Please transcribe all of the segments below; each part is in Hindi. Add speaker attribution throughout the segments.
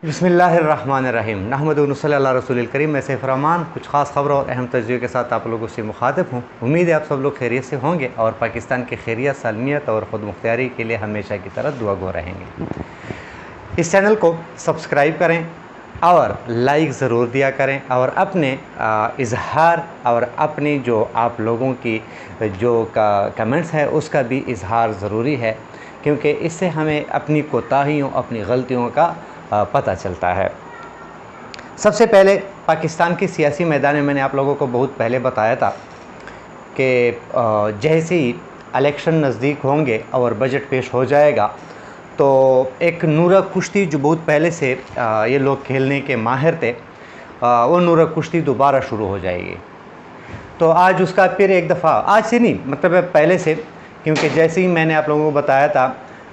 Speaker 1: बिस्मिल्लाहिर्रहमानिर्रहीम नहमदु व नसल्ली अला रसूलिल करीम। मैं सैफ रहमान कुछ ख़ास खबरों और अहम तजज़ियों के साथ आप लोगों से मुखातिब हूँ। उम्मीद है आप सब लोग खैरियत से होंगे और पाकिस्तान की खैरियत, सालमियत और ख़ुद मुख्तियारी के लिए हमेशा की तरह दुआ गो रहेंगे। इस चैनल को सब्सक्राइब करें और लाइक ज़रूर दिया करें और अपने इजहार और अपनी जो आप लोगों की जो कमेंट्स है उसका भी इजहार ज़रूरी है, क्योंकि इससे हमें अपनी कोताहियों, अपनी गलतियों का पता चलता है। सबसे पहले पाकिस्तान की सियासी मैदान में मैंने आप लोगों को बहुत पहले बताया था कि जैसे ही इलेक्शन नज़दीक होंगे और बजट पेश हो जाएगा तो एक नूरा कुश्ती जो बहुत पहले से ये लोग खेलने के माहिर थे, वो नूरा कुश्ती दोबारा शुरू हो जाएगी। तो आज उसका फिर एक दफ़ा, आज से नहीं मतलब पहले से, क्योंकि जैसे ही मैंने आप लोगों को बताया था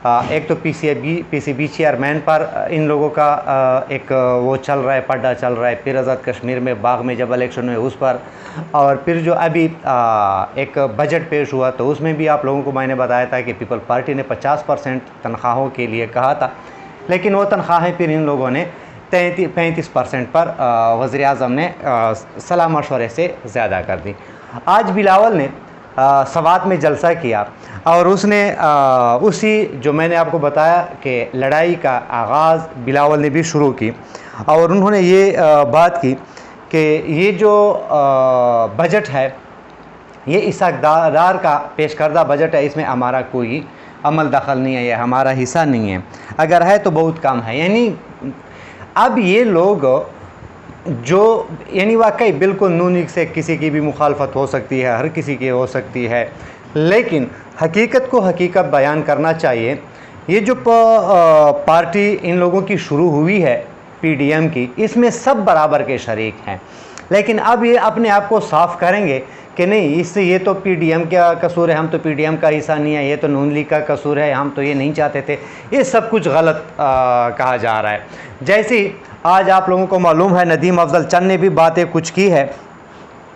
Speaker 1: एक तो पीसीबी चेयरमैन पर इन लोगों का एक वो चल रहा है, पड्डा चल रहा है, फिर आज़ाद कश्मीर में बाग में जब इलेक्शन हुए उस पर, और फिर जो अभी एक बजट पेश हुआ तो उसमें भी आप लोगों को मैंने बताया था कि पीपल पार्टी ने 50% तनख्वाहों के लिए कहा था, लेकिन वो तनख्वाहें फिर इन लोगों ने 35% पर वज़ीर आज़म ने सलाह मशवरे से ज़्यादा कर दी। आज बिलावल ने सवात में जलसा किया और उसने उसी जो मैंने आपको बताया कि लड़ाई का आगाज़ बिलावल ने भी शुरू की और उन्होंने ये बात की कि ये जो बजट है ये इस इक़्तिदार का पेश करदा बजट है, इसमें हमारा कोई अमल दखल नहीं है, ये हमारा हिस्सा नहीं है, अगर है तो बहुत कम है। यानी अब ये लोग जो यानी वाकई बिल्कुल नून लीग से किसी की भी मुखालफत हो सकती है, हर किसी की हो सकती है, लेकिन हकीकत को हकीकत बयान करना चाहिए। ये जो पार्टी इन लोगों की शुरू हुई है पीडीएम की, इसमें सब बराबर के शरीक हैं, लेकिन अब ये अपने आप को साफ़ करेंगे कि नहीं इससे ये तो पीडीएम का कसूर है, हम तो पीडीएम का हिस्सा नहीं है, ये तो नून लीग का कसूर है, हम तो ये नहीं चाहते थे। ये सब कुछ गलत कहा जा रहा है। जैसे ही आज आप लोगों को मालूम है नदीम अफजल चंद ने भी बातें कुछ की है,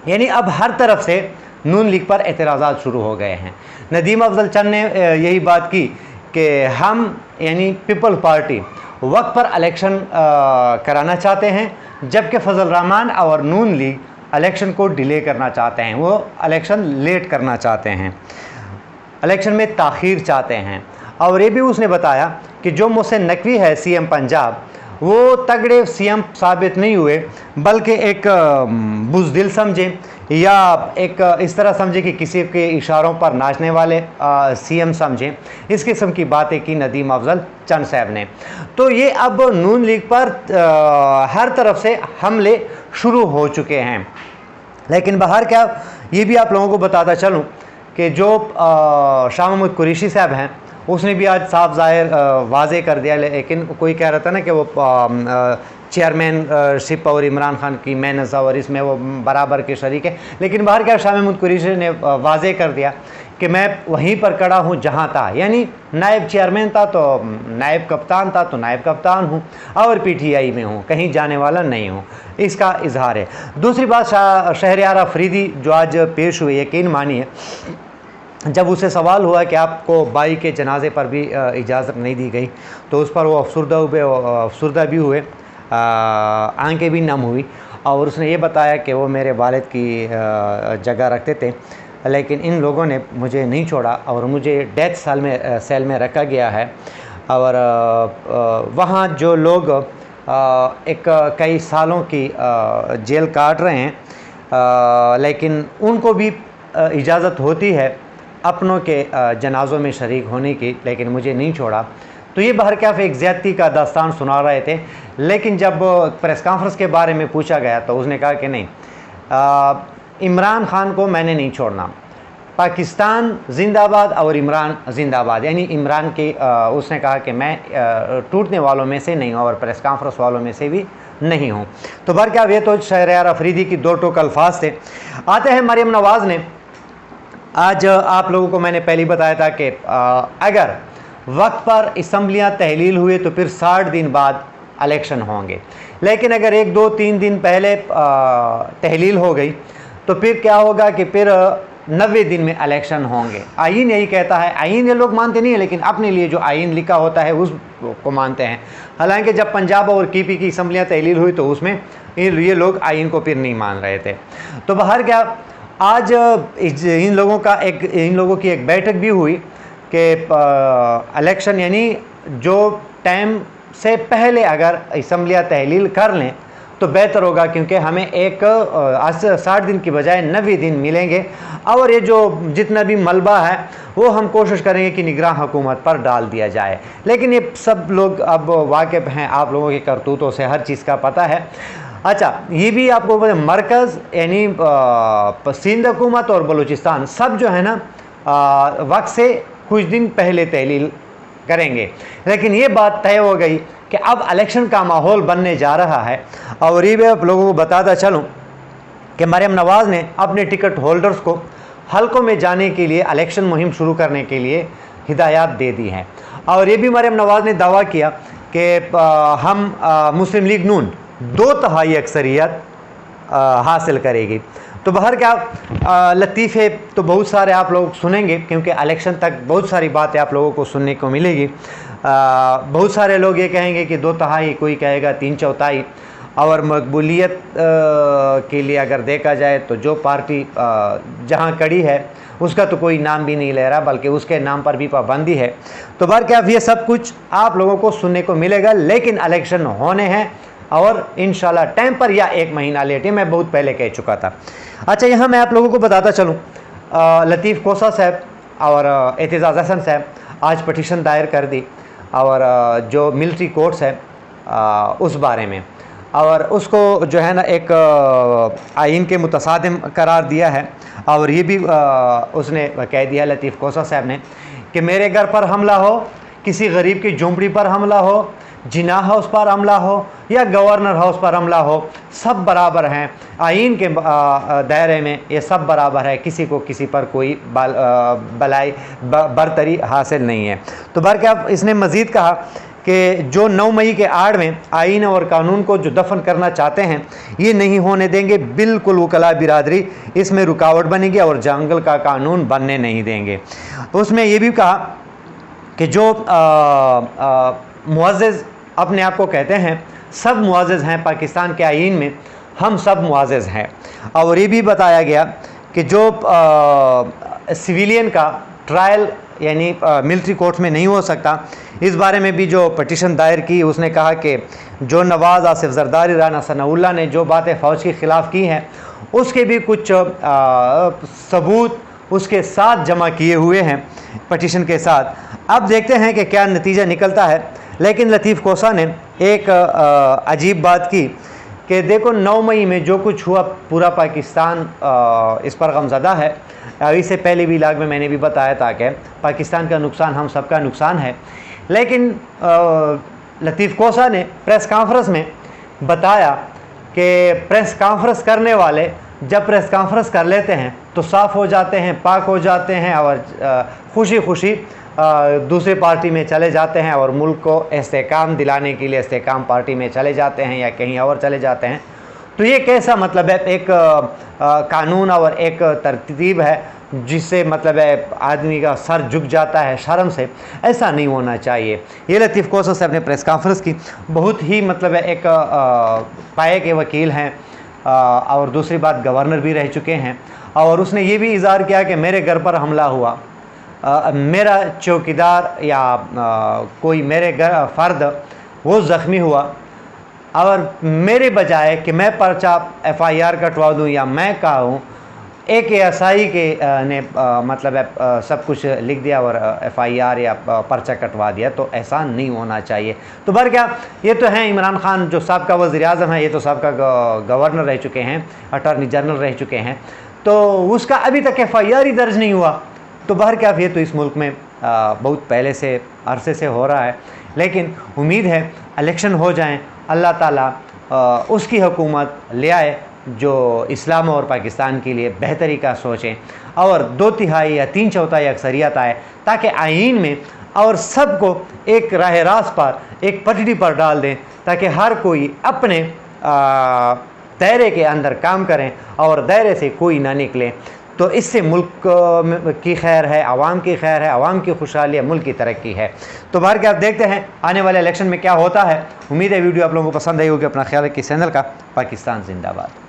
Speaker 1: यानी अब हर तरफ से नून लीग पर एतराज़ात शुरू हो गए हैं। नदीम अफजल चंद ने यही बात की कि हम यानी पीपल पार्टी वक्त पर इलेक्शन कराना चाहते हैं, जबकि फजल रहमान और नून लीग इलेक्शन को डिले करना चाहते हैं, वो इलेक्शन लेट करना चाहते हैं, इलेक्शन में ताख़ीर चाहते हैं। और ये भी उसने बताया कि जो मुझसे नकवी है सीएम पंजाब, वो तगड़े सीएम साबित नहीं हुए, बल्कि एक बुज़दिल समझे या एक इस तरह समझे कि किसी के इशारों पर नाचने वाले सीएम समझें, इस किस्म की बातें की नदीम अफजल चंद साहब ने। तो ये अब नून लीग पर हर तरफ से हमले शुरू हो चुके हैं। लेकिन बाहर क्या, ये भी आप लोगों को बताता चलूँ कि जो शाह महमूद कुरैशी साहब हैं, उसने भी आज साफ ज़ाहिर वाज़े कर दिया, लेकिन कोई कह रहा था ना कि वो चेयरमैन शिप और इमरान खान की मेहनत और इसमें वो बराबर के शरीक है, लेकिन बाहर क्या शाह महमूद कुरैशी ने वाज़े कर दिया कि मैं वहीं पर खड़ा हूँ जहाँ था, यानी नायब चेयरमैन था तो नायब कप्तान था तो नायब कप्तान हूँ और पीटीआई में हूँ, कहीं जाने वाला नहीं हूँ, इसका इजहार है। दूसरी बात, शहरयार अफरीदी जो आज पेश हुई, यकीन मानिए जब उसे सवाल हुआ कि आपको बाई के जनाजे पर भी इजाज़त नहीं दी गई, तो उस पर वो अफसरदा भी हुए, आंखें भी नम हुई, और उसने ये बताया कि वो मेरे वालिद की जगह रखते थे, लेकिन इन लोगों ने मुझे नहीं छोड़ा और मुझे डेथ सेल में रखा गया है। और वहाँ जो लोग एक कई सालों की जेल काट रहे हैं, लेकिन उनको भी इजाज़त होती है अपनों के जनाज़ों में शरीक होने की, लेकिन मुझे नहीं छोड़ा। तो ये बहरकैफ एक ज़्यादती का दास्तान सुना रहे थे, लेकिन जब प्रेस कॉन्फ्रेंस के बारे में पूछा गया तो उसने कहा कि नहीं, इमरान खान को मैंने नहीं छोड़ना, पाकिस्तान जिंदाबाद और इमरान जिंदाबाद, यानी इमरान की उसने कहा कि मैं टूटने वालों में से नहीं हूँ और प्रेस कॉन्फ्रेंस वालों में से भी नहीं हूँ। तो बहरकैफ ये तो शहरयार अफरीदी की दो टोक अल्फाज थे। आते हैं मरियम नवाज़ ने। आज आप लोगों को मैंने पहले बताया था कि अगर वक्त पर असम्बलियाँ तहलील हुए तो फिर 60 दिन बाद इलेक्शन होंगे, लेकिन अगर 1, 2, 3 दिन पहले तहलील हो गई तो फिर क्या होगा कि फिर 90 दिन में इलेक्शन होंगे। आईन यही कहता है, आईन ये लोग मानते नहीं है, लेकिन अपने लिए जो आईन लिखा होता है उसको मानते हैं। हालांकि जब पंजाब और केपी की असम्बलियाँ तहलील हुई तो उसमें ये लोग आईन को फिर नहीं मान रहे थे। तो बाहर क्या, आज इन लोगों की एक बैठक भी हुई कि इलेक्शन यानी जो टाइम से पहले अगर असम्बलियाँ तहलील कर लें तो बेहतर होगा, क्योंकि हमें एक 60 दिन की बजाय 90 दिन मिलेंगे। और ये जो जितना भी मलबा है वो हम कोशिश करेंगे कि निगरान हुकूमत पर डाल दिया जाए। लेकिन ये सब लोग अब वाकिफ़ हैं, आप लोगों की करतूतों से हर चीज़ का पता है। अच्छा, ये भी आपको मरकज़ यानी सिंध हुकूमत और बलूचिस्तान सब जो है ना वक्त से कुछ दिन पहले तहलील करेंगे, लेकिन ये बात तय हो गई कि अब इलेक्शन का माहौल बनने जा रहा है। और ये मैं आप लोगों को बताता चलूँ कि मरियम नवाज़ ने अपने टिकट होल्डर्स को हलकों में जाने के लिए इलेक्शन मुहिम शुरू करने के लिए हिदायत दे दी हैं। और ये भी मरियम नवाज़ ने दावा किया कि हम मुस्लिम लीग नून 2/3 अक्सरियत हासिल करेगी। तो बाहर क्या लतीफ़े तो बहुत सारे आप लोग सुनेंगे, क्योंकि इलेक्शन तक बहुत सारी बातें आप लोगों को सुनने को मिलेगी। बहुत सारे लोग ये कहेंगे कि 2/3, कोई कहेगा 3/4। और मकबूलियत के लिए अगर देखा जाए तो जो पार्टी जहाँ कड़ी है उसका तो कोई नाम भी नहीं ले रहा, बल्कि उसके नाम पर भी पाबंदी है। तो बार क्या ये सब कुछ आप लोगों को सुनने को मिलेगा, लेकिन इलेक्शन होने हैं और इंशाल्लाह टाइम पर या 1 महीना लेट, मैं बहुत पहले कह चुका था। अच्छा, यहाँ मैं आप लोगों को बताता चलूँ, लतीफ़ कोसा साहब और एतजाज़ हसन साहब आज पटिशन दायर कर दी और जो मिलिट्री कोर्ट्स है उस बारे में, और उसको जो है ना एक आइन के मुतसादिम करार दिया है। और ये भी उसने कह दिया लतीफ़ कोसा साहब ने कि मेरे घर पर हमला हो, किसी गरीब की झोंपड़ी पर हमला हो, जिना हाउस पर हमला हो या गवर्नर हाउस पर हमला हो, सब बराबर हैं आइन के दायरे में, ये सब बराबर है, किसी को किसी पर कोई बलाई बरतरी हासिल नहीं है। तो बहरकैफ इसने मज़ीद कहा कि जो 9 मई के आड़ में आइन और कानून को जो दफन करना चाहते हैं ये नहीं होने देंगे, बिल्कुल वकला बिरादरी इसमें रुकावट बनेगी और जंगल का कानून बनने नहीं देंगे। तो उसमें ये भी कहा कि जो मुअज़्ज़िज़ अपने आप को कहते हैं, सब मुअज़्ज़िज़ हैं पाकिस्तान के आइन में, हम सब मुअज़्ज़िज़ हैं। और ये भी बताया गया कि जो सिविलियन का ट्रायल यानी मिलिट्री कोर्ट में नहीं हो सकता, इस बारे में भी जो पटिशन दायर की उसने कहा कि जो नवाज़, आसिफ जरदारी, राना सनाउल्लाह ने जो बातें फ़ौज के ख़िलाफ़ की हैं उसके भी कुछ सबूत उसके साथ जमा किए हुए हैं पटिशन के साथ। अब देखते हैं कि क्या नतीजा निकलता है। लेकिन लतीफ़ कोसा ने एक अजीब बात की कि देखो 9 मई में जो कुछ हुआ पूरा पाकिस्तान इस पर गमज़दा है। इससे पहले भी इलाक़ में मैंने भी बताया था कि पाकिस्तान का नुकसान हम सबका नुकसान है। लेकिन लतीफ़ कोसा ने प्रेस कॉन्फ्रेंस में बताया कि प्रेस कॉन्फ्रेंस करने वाले जब प्रेस कॉन्फ्रेंस कर लेते हैं तो साफ़ हो जाते हैं, पाक हो जाते हैं और खुशी खुशी दूसरी पार्टी में चले जाते हैं और मुल्क को इस्तेहकाम दिलाने के लिए इस्तेहकाम पार्टी में चले जाते हैं या कहीं और चले जाते हैं। तो ये कैसा मतलब है, एक कानून और एक तरतीब है जिससे मतलब है आदमी का सर झुक जाता है शर्म से, ऐसा नहीं होना चाहिए। ये लतीफ़ कोसा साहब ने प्रेस कॉन्फ्रेंस की, बहुत ही मतलब है एक पाए के वकील हैं और दूसरी बात गवर्नर भी रह चुके हैं। और उसने ये भी इज़हार किया कि मेरे घर पर हमला हुआ, मेरा चौकीदार या कोई मेरे घर फ़र्द वो ज़ख्मी हुआ और मेरे बजाय कि मैं पर्चा FIR कटवा दूँ या मैं कहूँ, एक ASI के ने मतलब है सब कुछ लिख दिया और FIR या पर्चा कटवा दिया, तो ऐसा नहीं होना चाहिए। तो बर क्या, ये तो हैं इमरान खान जो साहब का वज़ीर-ए-आज़म है, ये तो साहब का गवर्नर रह चुके हैं, अटॉर्नी जनरल रह चुके हैं, तो उसका अभी तक FIR ही दर्ज नहीं हुआ। तो बाहर क्या, ये तो इस मुल्क में बहुत पहले से अरसे से हो रहा है। लेकिन उम्मीद है इलेक्शन हो जाएं, अल्लाह ताला उसकी हुकूमत ले आए जो इस्लाम और पाकिस्तान के लिए बेहतरी का सोचें और 2/3 या 3/4 अक्सरियत आए, ताकि आइन में और सबको एक राह रास्त पर, एक पटड़ी पर डाल दें, ताकि हर कोई अपने दायरे के अंदर काम करें और दायरे से कोई ना निकले। तो इससे मुल्क की खैर है, आवाम की खैर है, आवाम की खुशहाली है, मुल्क की तरक्की है। तो बाहर के आप देखते हैं आने वाले इलेक्शन में क्या होता है। उम्मीद है वीडियो आप लोगों को पसंद आई होगी। अपना ख्याल रखिए। चैनल का पाकिस्तान जिंदाबाद।